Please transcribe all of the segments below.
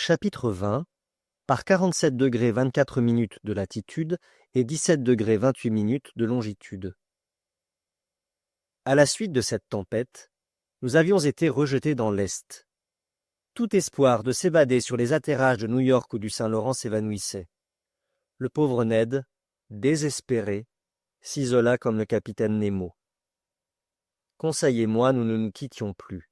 Chapitre 20 par 47° 24' de latitude et 17° 28' de longitude. À la suite de cette tempête, nous avions été rejetés dans l'Est. Tout espoir de s'évader sur les atterrages de New York ou du Saint-Laurent s'évanouissait. Le pauvre Ned, désespéré, s'isola comme le capitaine Nemo. Conseil et moi, nous ne nous quittions plus.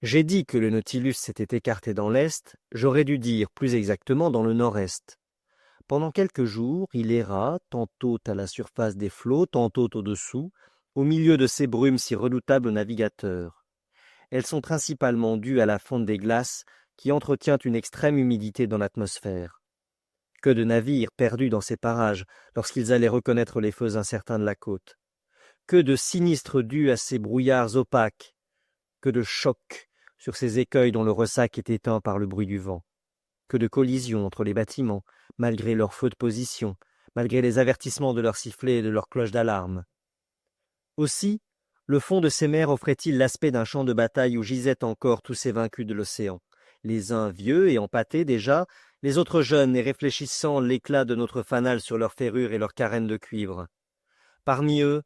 J'ai dit que le Nautilus s'était écarté dans l'Est, j'aurais dû dire plus exactement dans le Nord-Est. Pendant quelques jours, il erra, tantôt à la surface des flots, tantôt au-dessous, au milieu de ces brumes si redoutables aux navigateurs. Elles sont principalement dues à la fonte des glaces qui entretient une extrême humidité dans l'atmosphère. Que de navires perdus dans ces parages lorsqu'ils allaient reconnaître les feux incertains de la côte. Que de sinistres dus à ces brouillards opaques. Que de chocs sur ces écueils dont le ressac est éteint par le bruit du vent. Que de collisions entre les bâtiments, malgré leurs feux de position, malgré les avertissements de leurs sifflets et de leurs cloches d'alarme. Aussi, le fond de ces mers offrait-il l'aspect d'un champ de bataille où gisaient encore tous ces vaincus de l'océan, les uns vieux et empâtés déjà, les autres jeunes et réfléchissant l'éclat de notre fanal sur leurs ferrures et leurs carènes de cuivre. Parmi eux,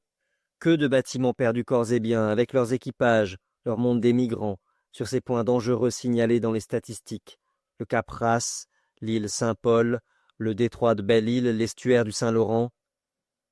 que de bâtiments perdus corps et biens, avec leurs équipages, leur monde des migrants, sur ces points dangereux signalés dans les statistiques, le cap Race, l'île Saint-Paul, le détroit de Belle-Île, l'estuaire du Saint-Laurent,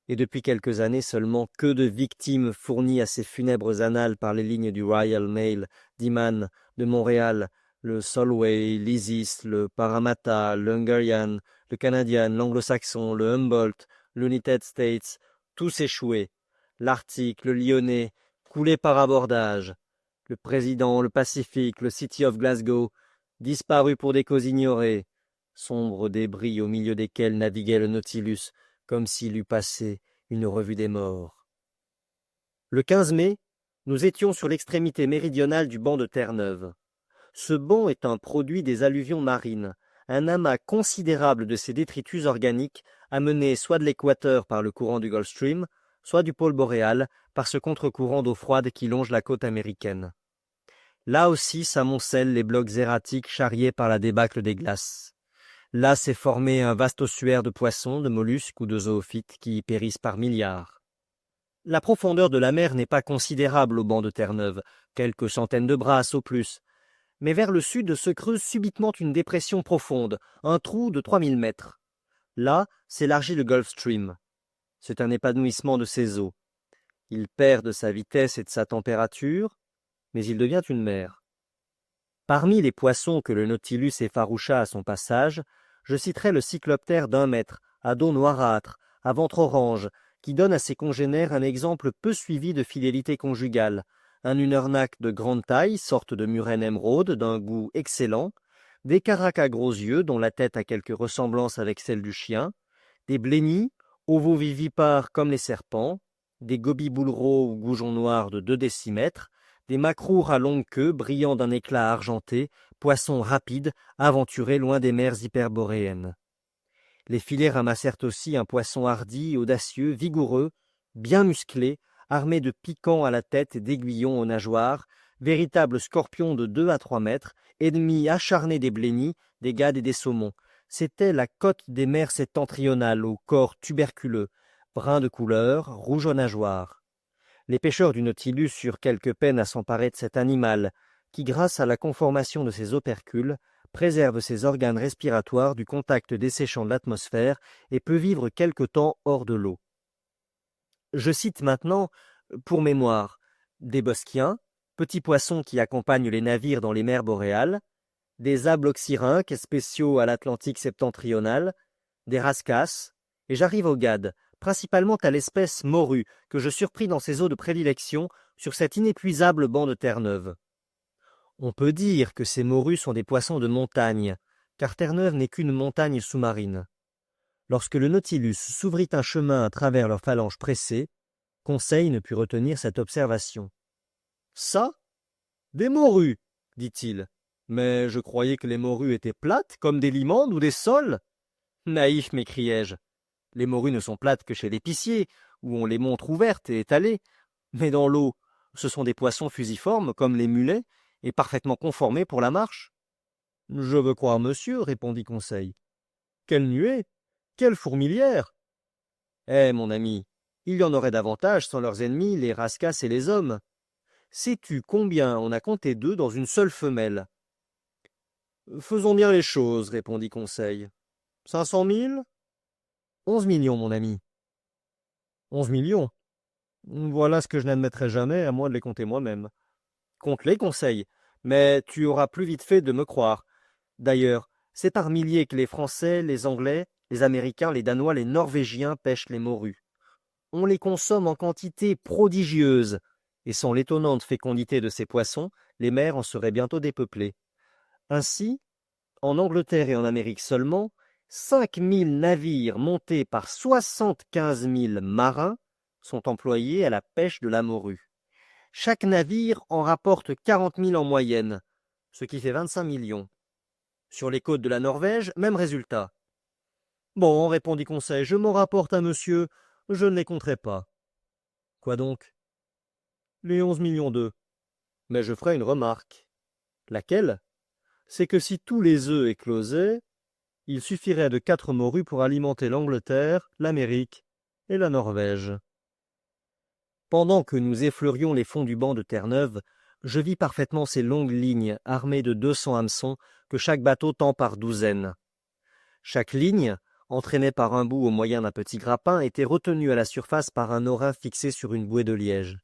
et depuis quelques années seulement que de victimes fournies à ces funèbres annales par les lignes du Royal Mail, d'Imman, de Montréal, le Solway, l'Isis, le Parramatta, le Hungarian, le Canadian, l'Anglo-Saxon, le Humboldt, l'United States, tous échoués, l'Arctique, le Lyonnais, coulés par abordage, le Président, le Pacifique, le City of Glasgow, disparus pour des causes ignorées, sombres débris au milieu desquels naviguait le Nautilus, comme s'il eût passé une revue des morts. Le 15 mai, nous étions sur l'extrémité méridionale du banc de Terre-Neuve. Ce banc est un produit des alluvions marines, un amas considérable de ces détritus organiques amenés soit de l'équateur par le courant du Gulf Stream, soit du pôle boréal par ce contre-courant d'eau froide qui longe la côte américaine. Là aussi s'amoncellent les blocs erratiques charriés par la débâcle des glaces. Là s'est formé un vaste ossuaire de poissons, de mollusques ou de zoophytes qui y périssent par milliards. La profondeur de la mer n'est pas considérable au banc de Terre-Neuve, quelques centaines de brasses au plus, mais vers le sud se creuse subitement une dépression profonde, un trou de 3000 mètres. Là s'élargit le Gulf Stream. C'est un épanouissement de ses eaux. Il perd de sa vitesse et de sa température, mais il devient une mer. Parmi les poissons que le Nautilus effaroucha à son passage, je citerai le cycloptère d'1 mètre, à dos noirâtre, à ventre orange, qui donne à ses congénères un exemple peu suivi de fidélité conjugale, un unurnac de grande taille, sorte de murène émeraude, d'un goût excellent, des caracs à gros yeux dont la tête a quelque ressemblance avec celle du chien, des blennies, ovovivipares comme les serpents, des gobies-boulereaux ou goujons noirs de 2 décimètres, des macrours à longue queue brillant d'un éclat argenté, poissons rapides, aventurés loin des mers hyperboréennes. Les filets ramassèrent aussi un poisson hardi, audacieux, vigoureux, bien musclé, armé de piquants à la tête et d'aiguillons aux nageoires, véritable scorpion de 2 à 3 mètres, ennemi acharné des blennies, des gades et des saumons. C'était la cotte des mers septentrionales au corps tuberculeux, brun de couleur, rouge aux nageoires. Les pêcheurs du Nautilus eurent quelque peine à s'emparer de cet animal, qui, grâce à la conformation de ses opercules, préserve ses organes respiratoires du contact desséchant de l'atmosphère et peut vivre quelque temps hors de l'eau. Je cite maintenant, pour mémoire, des bosquiens, petits poissons qui accompagnent les navires dans les mers boréales, des abloxyrhinques spéciaux à l'Atlantique septentrional, des rascasses, et j'arrive aux gades, principalement à l'espèce morue que je surpris dans ses eaux de prédilection sur cet inépuisable banc de Terre-Neuve. On peut dire que ces morues sont des poissons de montagne, car Terre-Neuve n'est qu'une montagne sous-marine. Lorsque le Nautilus s'ouvrit un chemin à travers leurs phalanges pressées, Conseil ne put retenir cette observation. « Ça ? Des morues !» dit-il. « Mais je croyais que les morues étaient plates, comme des limandes ou des soles. »« Naïf, m'écriai-je. Les morues ne sont plates que chez l'épicier, où on les montre ouvertes et étalées. Mais dans l'eau, ce sont des poissons fusiformes, comme les mulets, et parfaitement conformés pour la marche. » Je veux croire monsieur, répondit Conseil. Quelle nuée! Quelle fourmilière! Eh, mon ami, il y en aurait davantage sans leurs ennemis, les rascasses et les hommes. Sais-tu combien on a compté d'eux dans une seule femelle? Faisons bien les choses, répondit Conseil. 500 000? 11 millions, mon ami. 11 millions? Voilà ce que je n'admettrai jamais, à moins de les compter moi-même. Compte-les, Conseil, mais tu auras plus vite fait de me croire. D'ailleurs, c'est par milliers que les Français, les Anglais, les Américains, les Danois, les Norvégiens pêchent les morues. On les consomme en quantité prodigieuse, et sans l'étonnante fécondité de ces poissons, les mers en seraient bientôt dépeuplées. Ainsi, en Angleterre et en Amérique seulement, 5000 navires montés par 75 000 marins sont employés à la pêche de la morue. Chaque navire en rapporte 40 000 en moyenne, ce qui fait 25 millions. Sur les côtes de la Norvège, même résultat. Bon, répondit Conseil, je m'en rapporte à monsieur, je ne les compterai pas. Quoi donc? Les 11 millions d'œufs. Mais je ferai une remarque. Laquelle? C'est que si tous les œufs éclosaient, il suffirait de 4 morues pour alimenter l'Angleterre, l'Amérique et la Norvège. Pendant que nous effleurions les fonds du banc de Terre-Neuve, je vis parfaitement ces longues lignes armées de 200 hameçons que chaque bateau tend par douzaines. Chaque ligne, entraînée par un bout au moyen d'un petit grappin, était retenue à la surface par un aurain fixé sur une bouée de liège.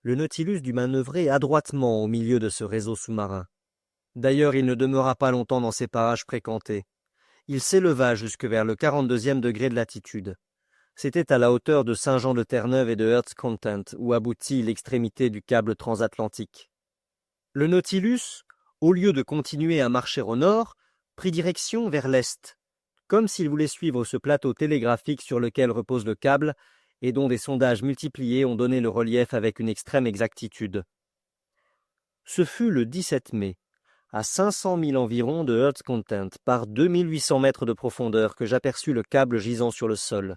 Le Nautilus dut manœuvrer adroitement au milieu de ce réseau sous-marin. D'ailleurs, il ne demeura pas longtemps dans ces parages fréquentés. Il s'éleva jusque vers le 42e degré de latitude. C'était à la hauteur de Saint-Jean-de-Terre-Neuve et de Heart's Content, où aboutit l'extrémité du câble transatlantique. Le Nautilus, au lieu de continuer à marcher au nord, prit direction vers l'est, comme s'il voulait suivre ce plateau télégraphique sur lequel repose le câble et dont des sondages multipliés ont donné le relief avec une extrême exactitude. Ce fut le 17 mai, à 500 000 environ de Heart's Content, par 2800 mètres de profondeur, que j'aperçus le câble gisant sur le sol.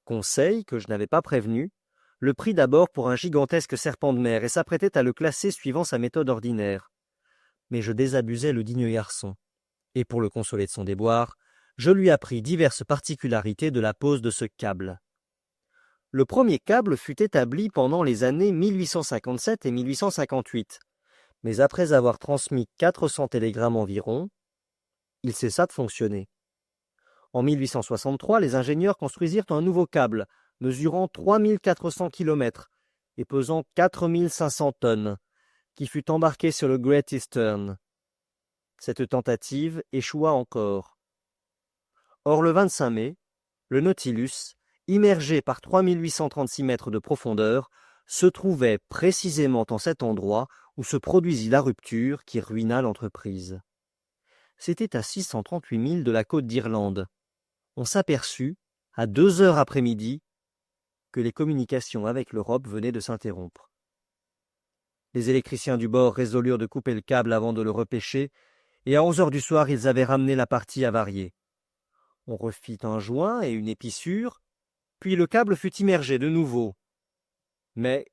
Conseil, que je n'avais pas prévenu, le prit d'abord pour un gigantesque serpent de mer et s'apprêtait à le classer suivant sa méthode ordinaire. Mais je désabusai le digne garçon, et pour le consoler de son déboire, je lui appris diverses particularités de la pose de ce câble. Le premier câble fut établi pendant les années 1857 et 1858, mais après avoir transmis 400 télégrammes environ, il cessa de fonctionner. En 1863, les ingénieurs construisirent un nouveau câble, mesurant 3400 km et pesant 4500 tonnes, qui fut embarqué sur le Great Eastern. Cette tentative échoua encore. Or, le 25 mai, le Nautilus, immergé par 3836 mètres de profondeur, se trouvait précisément en cet endroit où se produisit la rupture qui ruina l'entreprise. C'était à 638 milles de la côte d'Irlande. On s'aperçut, à 2 heures après-midi, que les communications avec l'Europe venaient de s'interrompre. Les électriciens du bord résolurent de couper le câble avant de le repêcher, et à 11 heures du soir, ils avaient ramené la partie avariée. On refit un joint et une épissure, puis le câble fut immergé de nouveau. Mais,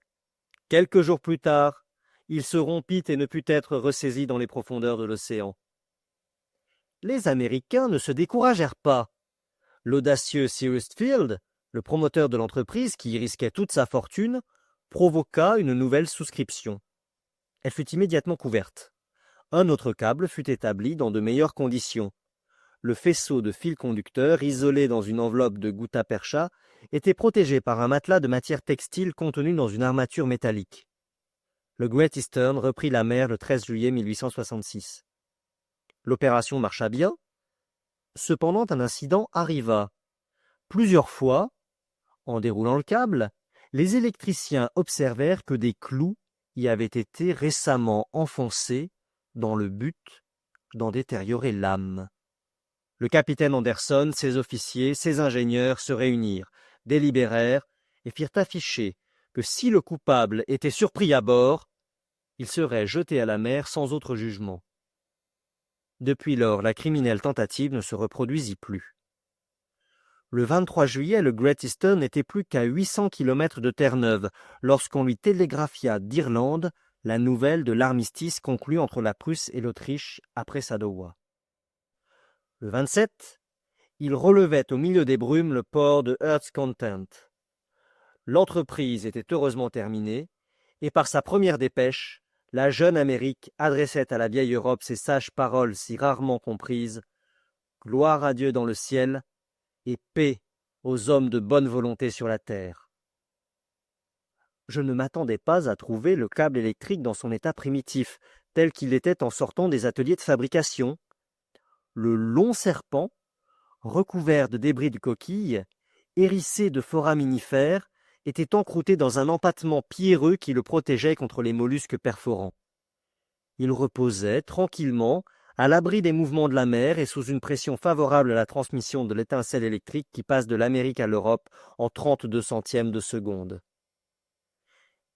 quelques jours plus tard, il se rompit et ne put être ressaisi dans les profondeurs de l'océan. Les Américains ne se découragèrent pas. L'audacieux Cyrus Field, le promoteur de l'entreprise qui y risquait toute sa fortune, provoqua une nouvelle souscription. Elle fut immédiatement couverte. Un autre câble fut établi dans de meilleures conditions. Le faisceau de fil conducteur, isolé dans une enveloppe de gutta-percha, était protégé par un matelas de matière textile contenu dans une armature métallique. Le Great Eastern reprit la mer le 13 juillet 1866. L'opération marcha bien. Cependant, un incident arriva. Plusieurs fois, en déroulant le câble, les électriciens observèrent que des clous y avaient été récemment enfoncés dans le but d'en détériorer l'âme. Le capitaine Anderson, ses officiers, ses ingénieurs se réunirent, délibérèrent et firent afficher que si le coupable était surpris à bord, il serait jeté à la mer sans autre jugement. Depuis lors, la criminelle tentative ne se reproduisit plus. Le 23 juillet, le Great Eastern n'était plus qu'à 800 km de Terre-Neuve lorsqu'on lui télégraphia d'Irlande la nouvelle de l'armistice conclu entre la Prusse et l'Autriche après Sadowa. Le 27, il relevait au milieu des brumes le port de Heart's Content. L'entreprise était heureusement terminée, et par sa première dépêche, la jeune Amérique adressait à la vieille Europe ces sages paroles si rarement comprises: « Gloire à Dieu dans le ciel et paix aux hommes de bonne volonté sur la terre. » Je ne m'attendais pas à trouver le câble électrique dans son état primitif, tel qu'il était en sortant des ateliers de fabrication. Le long serpent, recouvert de débris de coquilles, hérissé de foraminifères, était encrouté dans un empattement pierreux qui le protégeait contre les mollusques perforants. Il reposait tranquillement, à l'abri des mouvements de la mer et sous une pression favorable à la transmission de l'étincelle électrique qui passe de l'Amérique à l'Europe en 32 centièmes de seconde.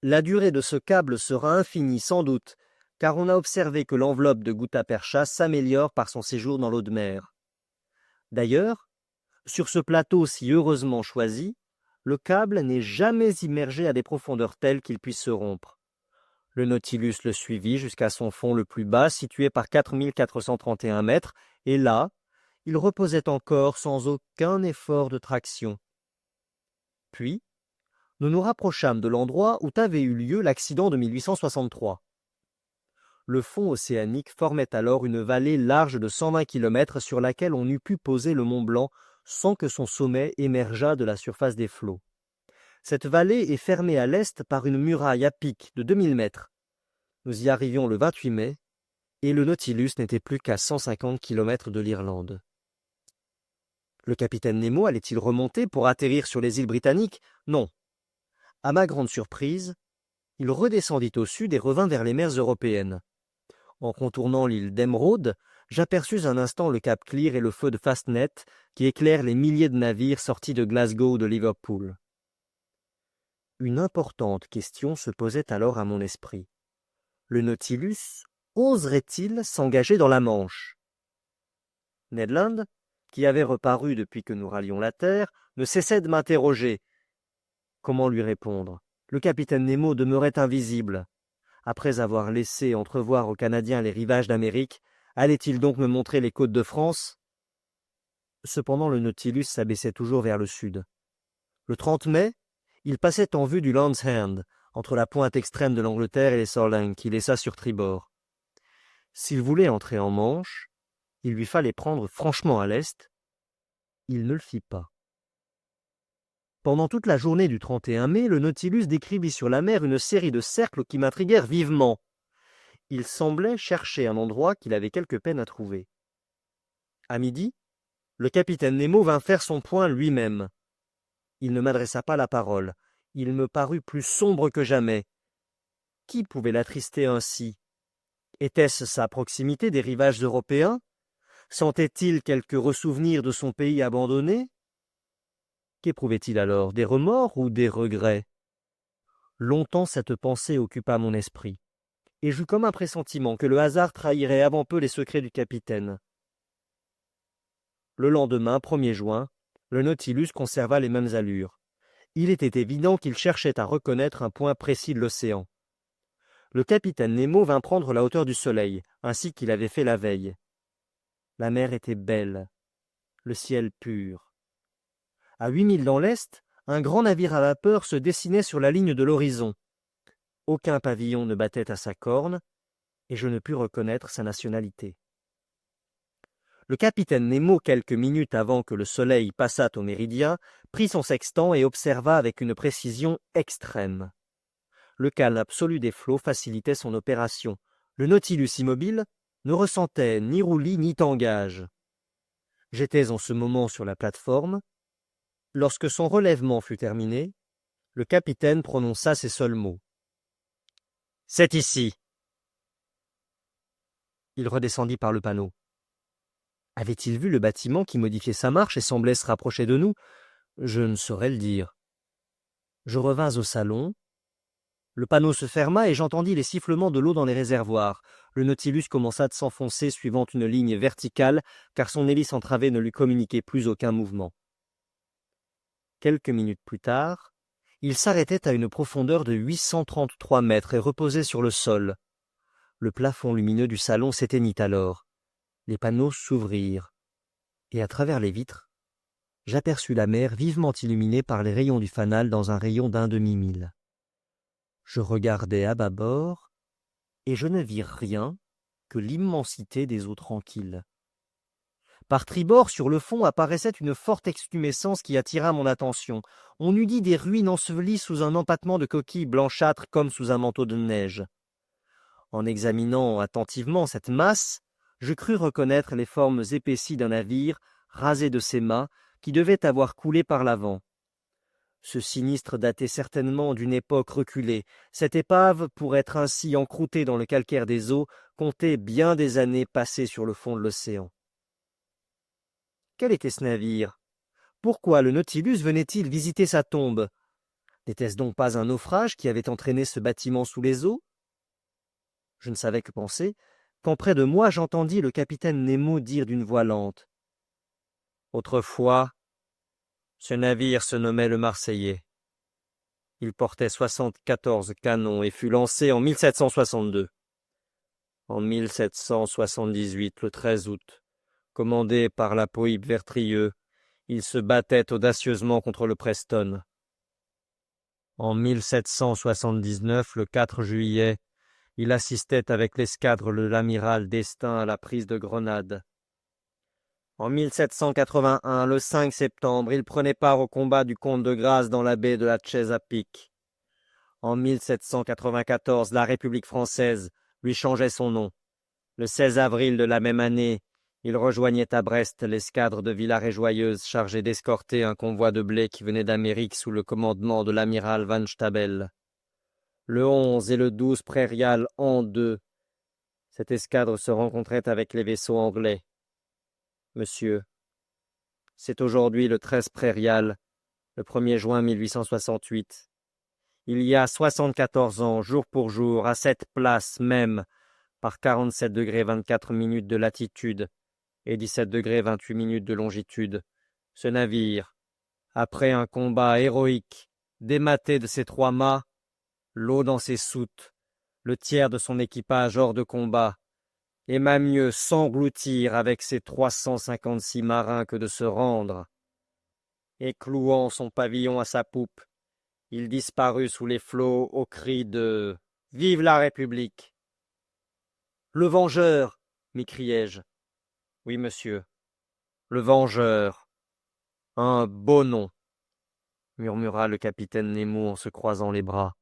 La durée de ce câble sera infinie sans doute, car on a observé que l'enveloppe de gutta-percha s'améliore par son séjour dans l'eau de mer. D'ailleurs, sur ce plateau si heureusement choisi, le câble n'est jamais immergé à des profondeurs telles qu'il puisse se rompre. Le Nautilus le suivit jusqu'à son fond le plus bas, situé par 4431 mètres, et là, il reposait encore sans aucun effort de traction. Puis, nous nous rapprochâmes de l'endroit où avait eu lieu l'accident de 1863. Le fond océanique formait alors une vallée large de 120 km sur laquelle on eût pu poser le Mont Blanc sans que son sommet émergeât de la surface des flots. Cette vallée est fermée à l'est par une muraille à pic de 2000 mètres. Nous y arrivions le 28 mai, et le Nautilus n'était plus qu'à 150 km de l'Irlande. Le capitaine Nemo allait-il remonter pour atterrir sur les îles britanniques? Non. À ma grande surprise, il redescendit au sud et revint vers les mers européennes. En contournant l'île d'Emeraude, j'aperçus un instant le cap Clear et le feu de Fastnet qui éclairent les milliers de navires sortis de Glasgow ou de Liverpool. Une importante question se posait alors à mon esprit. Le Nautilus oserait-il s'engager dans la Manche? Ned Land, qui avait reparu depuis que nous rallions la Terre, ne cessait de m'interroger. Comment lui répondre? Le capitaine Nemo demeurait invisible. Après avoir laissé entrevoir aux Canadiens les rivages d'Amérique, allait-il donc me montrer les côtes de France? Cependant, le Nautilus s'abaissait toujours vers le sud. Le 30 mai, il passait en vue du Land's End, entre la pointe extrême de l'Angleterre et les Sorlingues, qui laissa sur tribord. S'il voulait entrer en Manche, il lui fallait prendre franchement à l'est. Il ne le fit pas. Pendant toute la journée du 31 mai, le Nautilus décrivit sur la mer une série de cercles qui m'intriguèrent vivement. Il semblait chercher un endroit qu'il avait quelque peine à trouver. À midi, le capitaine Nemo vint faire son point lui-même. Il ne m'adressa pas la parole. Il me parut plus sombre que jamais. Qui pouvait l'attrister ainsi? Était-ce sa proximité des rivages européens? Sentait-il quelque ressouvenir de son pays abandonné? Qu'éprouvait-il alors? Des remords ou des regrets? Longtemps cette pensée occupa mon esprit, et j'eus comme un pressentiment que le hasard trahirait avant peu les secrets du capitaine. Le lendemain, 1er juin, le Nautilus conserva les mêmes allures. Il était évident qu'il cherchait à reconnaître un point précis de l'océan. Le capitaine Nemo vint prendre la hauteur du soleil, ainsi qu'il avait fait la veille. La mer était belle, le ciel pur. À 8000 dans l'est, un grand navire à vapeur se dessinait sur la ligne de l'horizon. Aucun pavillon ne battait à sa corne, et je ne pus reconnaître sa nationalité. Le capitaine Nemo, quelques minutes avant que le soleil passât au méridien, prit son sextant et observa avec une précision extrême. Le calme absolu des flots facilitait son opération. Le Nautilus immobile ne ressentait ni roulis ni tangage. J'étais en ce moment sur la plate-forme. Lorsque son relèvement fut terminé, le capitaine prononça ces seuls mots. « C'est ici !» Il redescendit par le panneau. Avait-il vu le bâtiment qui modifiait sa marche et semblait se rapprocher de nous? Je ne saurais le dire. Je revins au salon. Le panneau se ferma et j'entendis les sifflements de l'eau dans les réservoirs. Le Nautilus commença de s'enfoncer suivant une ligne verticale, car son hélice entravée ne lui communiquait plus aucun mouvement. Quelques minutes plus tard, Il s'arrêtait à une profondeur de 833 mètres et reposait sur le sol. Le plafond lumineux du salon s'éteignit alors. Les panneaux s'ouvrirent. Et à travers les vitres, j'aperçus la mer vivement illuminée par les rayons du fanal dans un rayon d'un demi-mille. Je regardai à bâbord, et je ne vis rien que l'immensité des eaux tranquilles. Par tribord, sur le fond, apparaissait une forte extumescence qui attira mon attention. On eût dit des ruines ensevelies sous un empattement de coquilles blanchâtres comme sous un manteau de neige. En examinant attentivement cette masse, je crus reconnaître les formes épaissies d'un navire, rasé de ses mâts, qui devait avoir coulé par l'avant. Ce sinistre datait certainement d'une époque reculée. Cette épave, pour être ainsi encroûtée dans le calcaire des eaux, comptait bien des années passées sur le fond de l'océan. Quel était ce navire? Pourquoi le Nautilus venait-il visiter sa tombe? N'était-ce donc pas un naufrage qui avait entraîné ce bâtiment sous les eaux? Je ne savais que penser, quand près de moi j'entendis le capitaine Nemo dire d'une voix lente. Autrefois, ce navire se nommait le Marseillais. Il portait 74 canons et fut lancé en 1762. En 1778, le 13 août, commandé par la Poïbe Vertrieux, il se battait audacieusement contre le Preston. En 1779, le 4 juillet, il assistait avec l'escadre de l'amiral d'Estaing à la prise de Grenade. En 1781, le 5 septembre, il prenait part au combat du comte de Grasse dans la baie de la Chesapeake. En 1794, la République française lui changeait son nom. Le 16 avril de la même année, il rejoignait à Brest l'escadre de Villars-et-Joyeuse chargée d'escorter un convoi de blé qui venait d'Amérique sous le commandement de l'amiral Van Stabel. Le 11 et le 12 prairial en deux, cette escadre se rencontrait avec les vaisseaux anglais. Monsieur, c'est aujourd'hui le 13 prairial, le 1er juin 1868. Il y a 74 ans, jour pour jour, à cette place même, par 47 degrés 24 minutes de latitude et 17 degrés 28 minutes de longitude, ce navire, après un combat héroïque, dématé de ses 3 mâts, l'eau dans ses soutes, le tiers de son équipage hors de combat, aima mieux s'engloutir avec ses 356 marins que de se rendre. Et clouant son pavillon à sa poupe, il disparut sous les flots au cri de « Vive la République !»« Le Vengeur !» m'écriai-je. « Oui, monsieur, le Vengeur. Un beau nom !» murmura le capitaine Nemo en se croisant les bras.